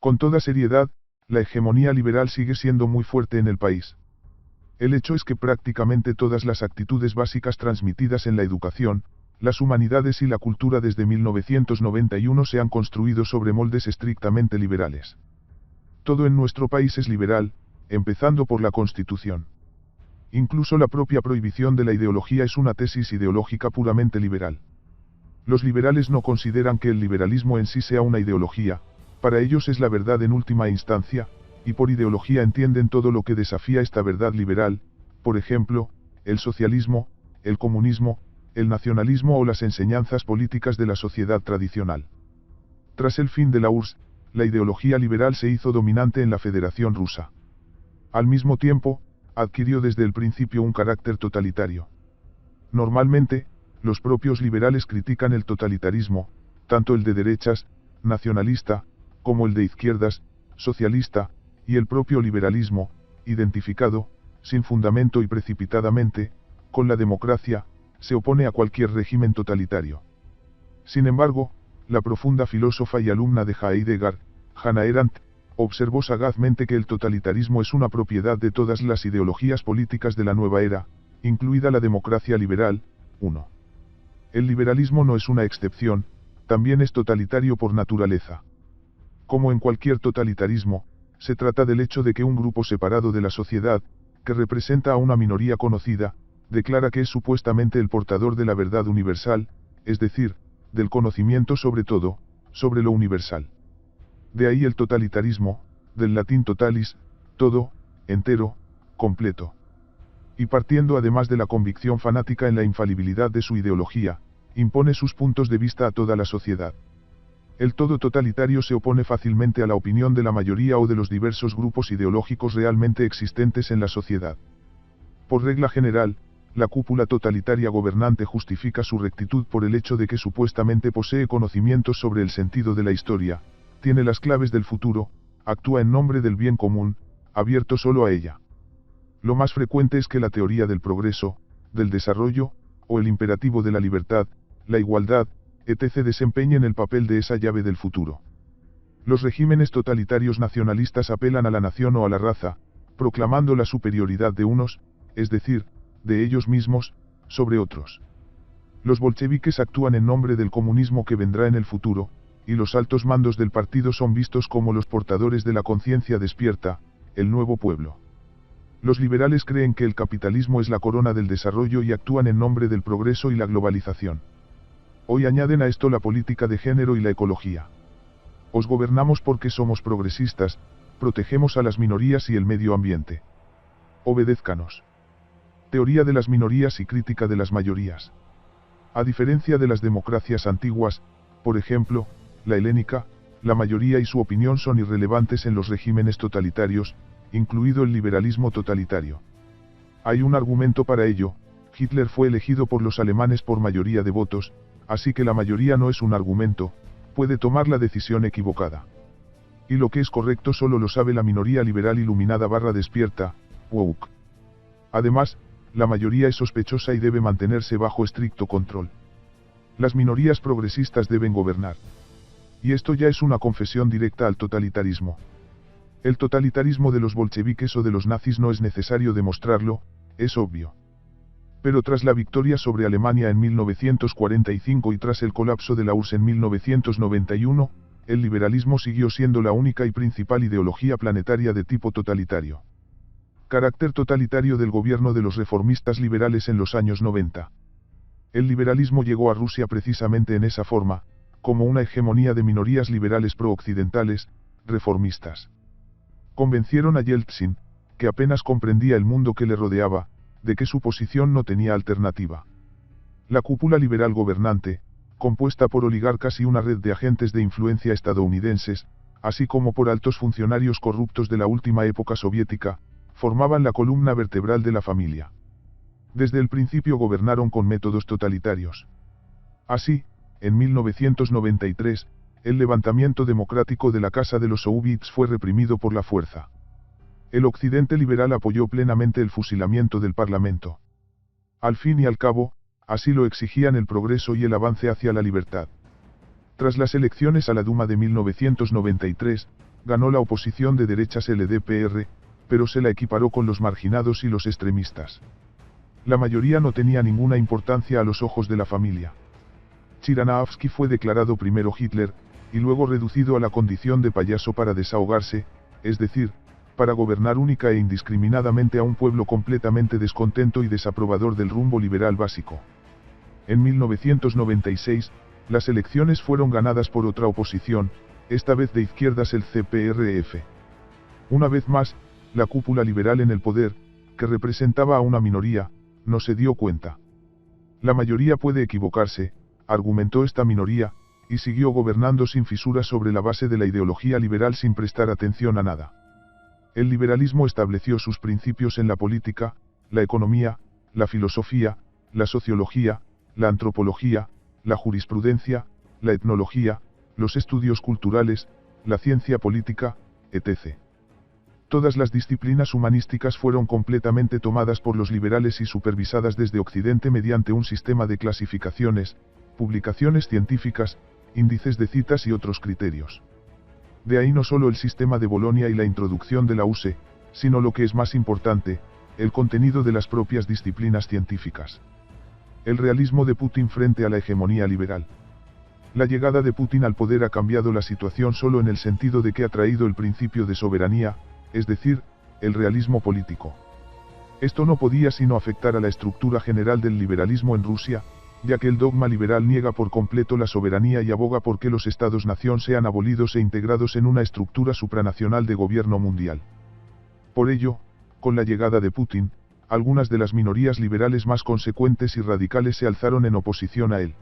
Con toda seriedad, la hegemonía liberal sigue siendo muy fuerte en el país. El hecho es que prácticamente todas las actitudes básicas transmitidas en la educación, las humanidades y la cultura desde 1991 se han construido sobre moldes estrictamente liberales. Todo en nuestro país es liberal, empezando por la Constitución. Incluso la propia prohibición de la ideología es una tesis ideológica puramente liberal. Los liberales no consideran que el liberalismo en sí sea una ideología, para ellos es la verdad en última instancia, y por ideología entienden todo lo que desafía esta verdad liberal, por ejemplo, el socialismo, el comunismo, el nacionalismo o las enseñanzas políticas de la sociedad tradicional. Tras el fin de la URSS, la ideología liberal se hizo dominante en la Federación Rusa. Al mismo tiempo, adquirió desde el principio un carácter totalitario. Normalmente, los propios liberales critican el totalitarismo, tanto el de derechas, nacionalista, como el de izquierdas, socialista, y el propio liberalismo, identificado, sin fundamento y precipitadamente, con la democracia, se opone a cualquier régimen totalitario. Sin embargo, la profunda filósofa y alumna de Heidegger, Hannah Arendt, observó sagazmente que el totalitarismo es una propiedad de todas las ideologías políticas de la nueva era, incluida la democracia liberal. 1. El liberalismo no es una excepción, también es totalitario por naturaleza. Como en cualquier totalitarismo, se trata del hecho de que un grupo separado de la sociedad, que representa a una minoría conocida, declara que es supuestamente el portador de la verdad universal, es decir, del conocimiento sobre todo, sobre lo universal. De ahí el totalitarismo, del latín totalis, todo, entero, completo. Y partiendo además de la convicción fanática en la infalibilidad de su ideología, impone sus puntos de vista a toda la sociedad. El todo totalitario se opone fácilmente a la opinión de la mayoría o de los diversos grupos ideológicos realmente existentes en la sociedad. Por regla general, la cúpula totalitaria gobernante justifica su rectitud por el hecho de que supuestamente posee conocimientos sobre el sentido de la historia, tiene las claves del futuro, actúa en nombre del bien común, abierto solo a ella. Lo más frecuente es que la teoría del progreso, del desarrollo, o el imperativo de la libertad, la igualdad, etc. desempeñen el papel de esa llave del futuro. Los regímenes totalitarios nacionalistas apelan a la nación o a la raza, proclamando la superioridad de unos, es decir, de ellos mismos, sobre otros. Los bolcheviques actúan en nombre del comunismo que vendrá en el futuro, y los altos mandos del partido son vistos como los portadores de la conciencia despierta, el nuevo pueblo. Los liberales creen que el capitalismo es la corona del desarrollo y actúan en nombre del progreso y la globalización. Hoy añaden a esto la política de género y la ecología. Os gobernamos porque somos progresistas, protegemos a las minorías y el medio ambiente. Obedézcanos. Teoría de las minorías y crítica de las mayorías. A diferencia de las democracias antiguas, por ejemplo, la helénica, la mayoría y su opinión son irrelevantes en los regímenes totalitarios, incluido el liberalismo totalitario. Hay un argumento para ello: Hitler fue elegido por los alemanes por mayoría de votos, así que la mayoría no es un argumento, puede tomar la decisión equivocada. Y lo que es correcto solo lo sabe la minoría liberal iluminada / despierta, woke. Además, la mayoría es sospechosa y debe mantenerse bajo estricto control. Las minorías progresistas deben gobernar. Y esto ya es una confesión directa al totalitarismo. El totalitarismo de los bolcheviques o de los nazis no es necesario demostrarlo, es obvio. Pero tras la victoria sobre Alemania en 1945 y tras el colapso de la URSS en 1991, el liberalismo siguió siendo la única y principal ideología planetaria de tipo totalitario. Carácter totalitario del gobierno de los reformistas liberales en los años 90. El liberalismo llegó a Rusia precisamente en esa forma, como una hegemonía de minorías liberales pro-occidentales, reformistas. Convencieron a Yeltsin, que apenas comprendía el mundo que le rodeaba, de que su posición no tenía alternativa. La cúpula liberal gobernante, compuesta por oligarcas y una red de agentes de influencia estadounidenses, así como por altos funcionarios corruptos de la última época soviética, formaban la columna vertebral de la familia. Desde el principio gobernaron con métodos totalitarios. Así, en 1993, el levantamiento democrático de la Casa de los Soviets fue reprimido por la fuerza. El occidente liberal apoyó plenamente el fusilamiento del Parlamento. Al fin y al cabo, así lo exigían el progreso y el avance hacia la libertad. Tras las elecciones a la Duma de 1993, Ganó la oposición de derechas LDPR, pero se la equiparó con los marginados y los extremistas. La mayoría no tenía ninguna importancia a los ojos de la familia. Chiranaevsky fue declarado primero Hitler, y luego reducido a la condición de payaso para desahogarse, es decir, para gobernar única e indiscriminadamente a un pueblo completamente descontento y desaprobador del rumbo liberal básico. En 1996, las elecciones fueron ganadas por otra oposición, esta vez de izquierdas, el CPRF. Una vez más, la cúpula liberal en el poder, que representaba a una minoría, no se dio cuenta. La mayoría puede equivocarse, argumentó esta minoría, y siguió gobernando sin fisuras sobre la base de la ideología liberal sin prestar atención a nada. El liberalismo estableció sus principios en la política, la economía, la filosofía, la sociología, la antropología, la jurisprudencia, la etnología, los estudios culturales, la ciencia política, etc. Todas las disciplinas humanísticas fueron completamente tomadas por los liberales y supervisadas desde Occidente mediante un sistema de clasificaciones, publicaciones científicas, índices de citas y otros criterios. De ahí no solo el sistema de Bolonia y la introducción de la USE, sino lo que es más importante, el contenido de las propias disciplinas científicas. El realismo de Putin frente a la hegemonía liberal. La llegada de Putin al poder ha cambiado la situación solo en el sentido de que ha traído el principio de soberanía, es decir, el realismo político. Esto no podía sino afectar a la estructura general del liberalismo en Rusia, ya que el dogma liberal niega por completo la soberanía y aboga por que los estados-nación sean abolidos e integrados en una estructura supranacional de gobierno mundial. Por ello, con la llegada de Putin, algunas de las minorías liberales más consecuentes y radicales se alzaron en oposición a él.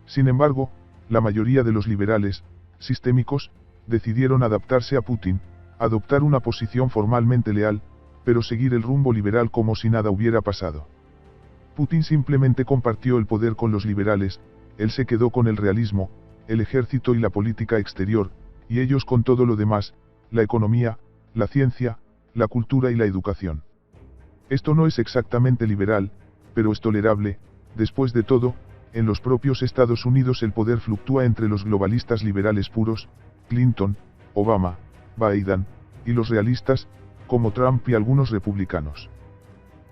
Sin embargo, la mayoría de los liberales, sistémicos, decidieron adaptarse a Putin, adoptar una posición formalmente leal, pero seguir el rumbo liberal como si nada hubiera pasado. Putin simplemente compartió el poder con los liberales, él se quedó con el realismo, el ejército y la política exterior, y ellos con todo lo demás, la economía, la ciencia, la cultura y la educación. Esto no es exactamente liberal, pero es tolerable. Después de todo, en los propios Estados Unidos el poder fluctúa entre los globalistas liberales puros, Clinton, Obama, Biden, y los realistas, como Trump y algunos republicanos.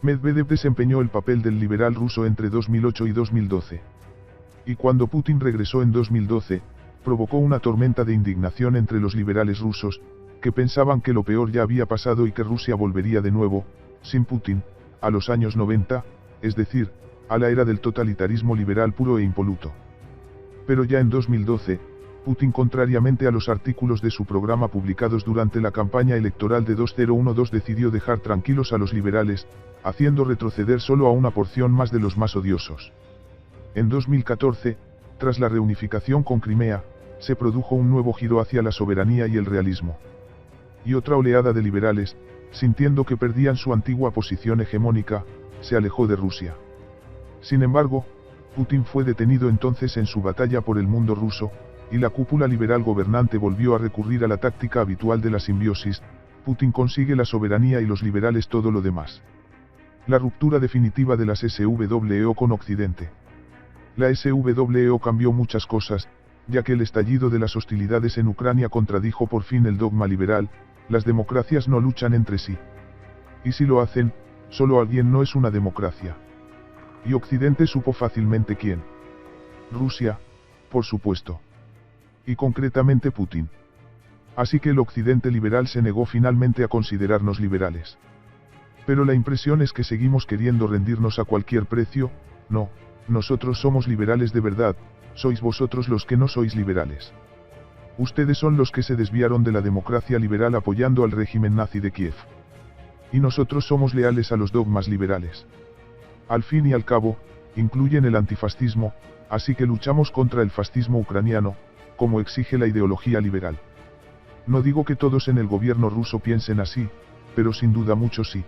Medvedev desempeñó el papel del liberal ruso entre 2008 y 2012. Y cuando Putin regresó en 2012, provocó una tormenta de indignación entre los liberales rusos, que pensaban que lo peor ya había pasado y que Rusia volvería de nuevo, sin Putin, a los años 90, es decir, a la era del totalitarismo liberal puro e impoluto. Pero ya en 2012, Putin, contrariamente a los artículos de su programa publicados durante la campaña electoral de 2012, decidió dejar tranquilos a los liberales, haciendo retroceder solo a una porción más de los más odiosos. En 2014, tras la reunificación con Crimea, se produjo un nuevo giro hacia la soberanía y el realismo. Y otra oleada de liberales, sintiendo que perdían su antigua posición hegemónica, se alejó de Rusia. Sin embargo, Putin fue detenido entonces en su batalla por el mundo ruso, y la cúpula liberal gobernante volvió a recurrir a la táctica habitual de la simbiosis. Putin consigue la soberanía y los liberales todo lo demás. La ruptura definitiva de las SVO con Occidente. La SVO cambió muchas cosas, ya que el estallido de las hostilidades en Ucrania contradijo por fin el dogma liberal: las democracias no luchan entre sí. Y si lo hacen, solo alguien no es una democracia. Y Occidente supo fácilmente quién. Rusia, por supuesto. Y concretamente Putin. Así que el Occidente liberal se negó finalmente a considerarnos liberales. Pero la impresión es que seguimos queriendo rendirnos a cualquier precio. No, nosotros somos liberales de verdad, sois vosotros los que no sois liberales. Ustedes son los que se desviaron de la democracia liberal apoyando al régimen nazi de Kiev. Y nosotros somos leales a los dogmas liberales. Al fin y al cabo, incluyen el antifascismo, así que luchamos contra el fascismo ucraniano, como exige la ideología liberal. No digo que todos en el gobierno ruso piensen así, pero sin duda muchos sí.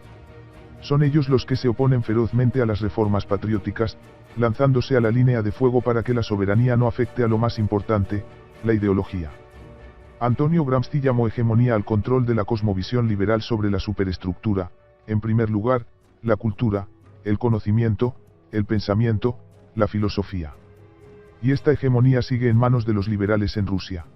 Son ellos los que se oponen ferozmente a las reformas patrióticas, lanzándose a la línea de fuego para que la soberanía no afecte a lo más importante, la ideología. Antonio Gramsci llamó hegemonía al control de la cosmovisión liberal sobre la superestructura, en primer lugar, la cultura, el conocimiento, el pensamiento, la filosofía. Y esta hegemonía sigue en manos de los liberales en Rusia.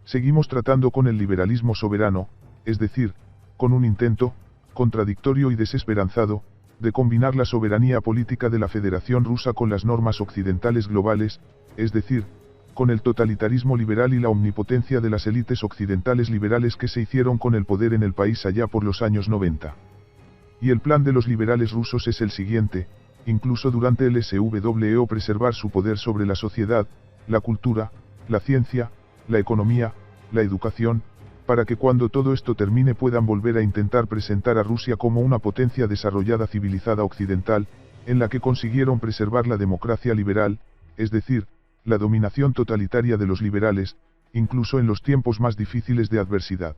Seguimos tratando con el liberalismo soberano, es decir, con un intento, contradictorio y desesperanzado, de combinar la soberanía política de la Federación Rusa con las normas occidentales globales, es decir, con el totalitarismo liberal y la omnipotencia de las élites occidentales liberales que se hicieron con el poder en el país allá por los años 90. Y el plan de los liberales rusos es el siguiente: incluso durante el SVO preservar su poder sobre la sociedad, la cultura, la ciencia, la economía, la educación, para que cuando todo esto termine puedan volver a intentar presentar a Rusia como una potencia desarrollada civilizada occidental, en la que consiguieron preservar la democracia liberal, es decir, la dominación totalitaria de los liberales, incluso en los tiempos más difíciles de adversidad.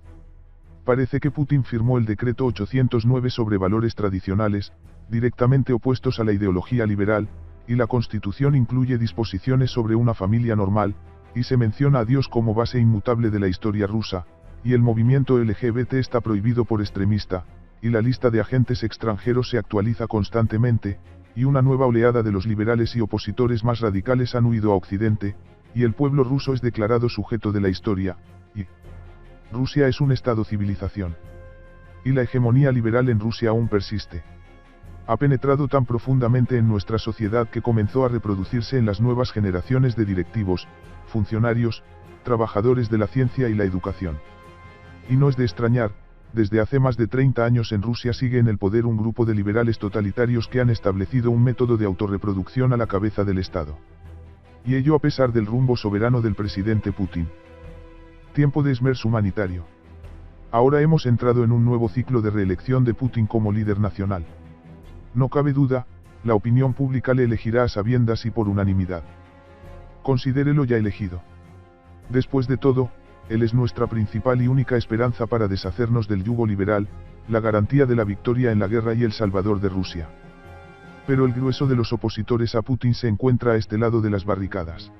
Parece que Putin firmó el decreto 809 sobre valores tradicionales, directamente opuestos a la ideología liberal, y la Constitución incluye disposiciones sobre una familia normal, y se menciona a Dios como base inmutable de la historia rusa, y el movimiento LGBT está prohibido por extremista, y la lista de agentes extranjeros se actualiza constantemente, y una nueva oleada de los liberales y opositores más radicales han huido a Occidente, y el pueblo ruso es declarado sujeto de la historia, y Rusia es un estado-civilización. Y la hegemonía liberal en Rusia aún persiste. Ha penetrado tan profundamente en nuestra sociedad que comenzó a reproducirse en las nuevas generaciones de directivos, funcionarios, trabajadores de la ciencia y la educación. Y no es de extrañar, desde hace más de 30 años en Rusia sigue en el poder un grupo de liberales totalitarios que han establecido un método de autorreproducción a la cabeza del Estado. Y ello a pesar del rumbo soberano del presidente Putin. Tiempo de esmerzo humanitario. Ahora hemos entrado en un nuevo ciclo de reelección de Putin como líder nacional. No cabe duda, la opinión pública le elegirá a sabiendas y por unanimidad. Considérelo ya elegido. Después de todo, él es nuestra principal y única esperanza para deshacernos del yugo liberal, la garantía de la victoria en la guerra y el salvador de Rusia. Pero el grueso de los opositores a Putin se encuentra a este lado de las barricadas.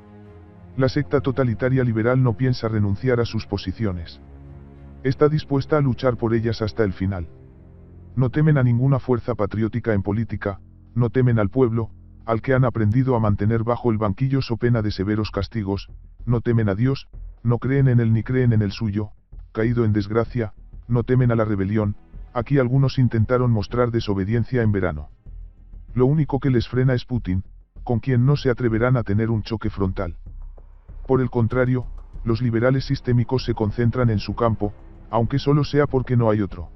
La secta totalitaria liberal no piensa renunciar a sus posiciones. Está dispuesta a luchar por ellas hasta el final. No temen a ninguna fuerza patriótica en política, no temen al pueblo, al que han aprendido a mantener bajo el banquillo so pena de severos castigos, no temen a Dios, no creen en él ni creen en el suyo, caído en desgracia, no temen a la rebelión. Aquí algunos intentaron mostrar desobediencia en verano. Lo único que les frena es Putin, con quien no se atreverán a tener un choque frontal. Por el contrario, los liberales sistémicos se concentran en su campo, aunque solo sea porque no hay otro.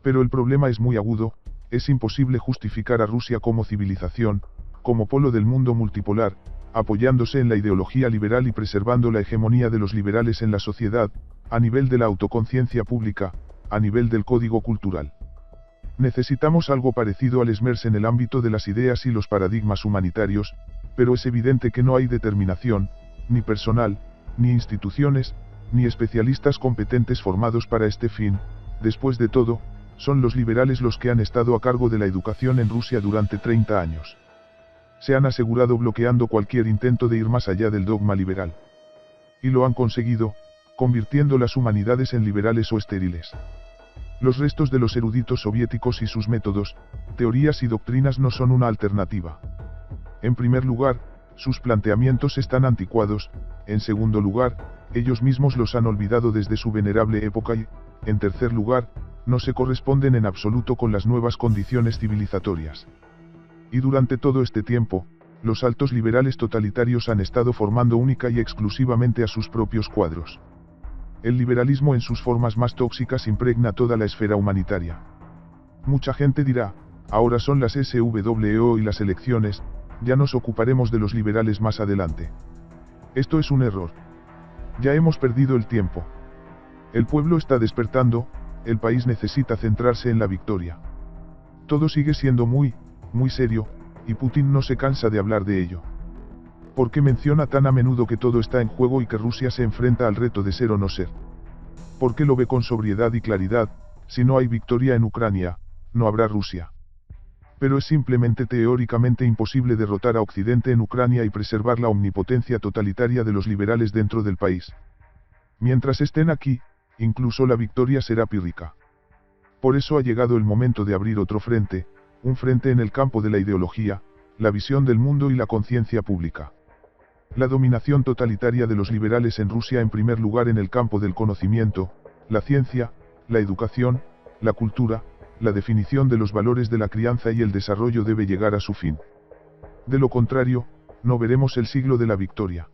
Pero el problema es muy agudo, es imposible justificar a Rusia como civilización, como polo del mundo multipolar, apoyándose en la ideología liberal y preservando la hegemonía de los liberales en la sociedad, a nivel de la autoconciencia pública, a nivel del código cultural. Necesitamos algo parecido al SMERS en el ámbito de las ideas y los paradigmas humanitarios, pero es evidente que no hay determinación, ni personal, ni instituciones, ni especialistas competentes formados para este fin. Después de todo, son los liberales los que han estado a cargo de la educación en Rusia durante 30 años. Se han asegurado bloqueando cualquier intento de ir más allá del dogma liberal. Y lo han conseguido, convirtiendo las humanidades en liberales o estériles. Los restos de los eruditos soviéticos y sus métodos, teorías y doctrinas no son una alternativa. En primer lugar, sus planteamientos están anticuados; en segundo lugar, ellos mismos los han olvidado desde su venerable época y, en tercer lugar, no se corresponden en absoluto con las nuevas condiciones civilizatorias. Y durante todo este tiempo, los altos liberales totalitarios han estado formando única y exclusivamente a sus propios cuadros. El liberalismo en sus formas más tóxicas impregna toda la esfera humanitaria. Mucha gente dirá, ahora son las SVO y las elecciones, ya nos ocuparemos de los liberales más adelante. Esto es un error. Ya hemos perdido el tiempo. El pueblo está despertando, el país necesita centrarse en la victoria. Todo sigue siendo muy serio, y Putin no se cansa de hablar de ello. ¿Por qué menciona tan a menudo que todo está en juego y que Rusia se enfrenta al reto de ser o no ser? ¿Por qué lo ve con sobriedad y claridad? Si no hay victoria en Ucrania, no habrá Rusia. Pero es simplemente teóricamente imposible derrotar a Occidente en Ucrania y preservar la omnipotencia totalitaria de los liberales dentro del país. Mientras estén aquí, incluso la victoria será pírrica. Por eso ha llegado el momento de abrir otro frente, un frente en el campo de la ideología, la visión del mundo y la conciencia pública. La dominación totalitaria de los liberales en Rusia, en primer lugar en el campo del conocimiento, la ciencia, la educación, la cultura, la definición de los valores de la crianza y el desarrollo debe llegar a su fin. De lo contrario, no veremos el siglo de la victoria.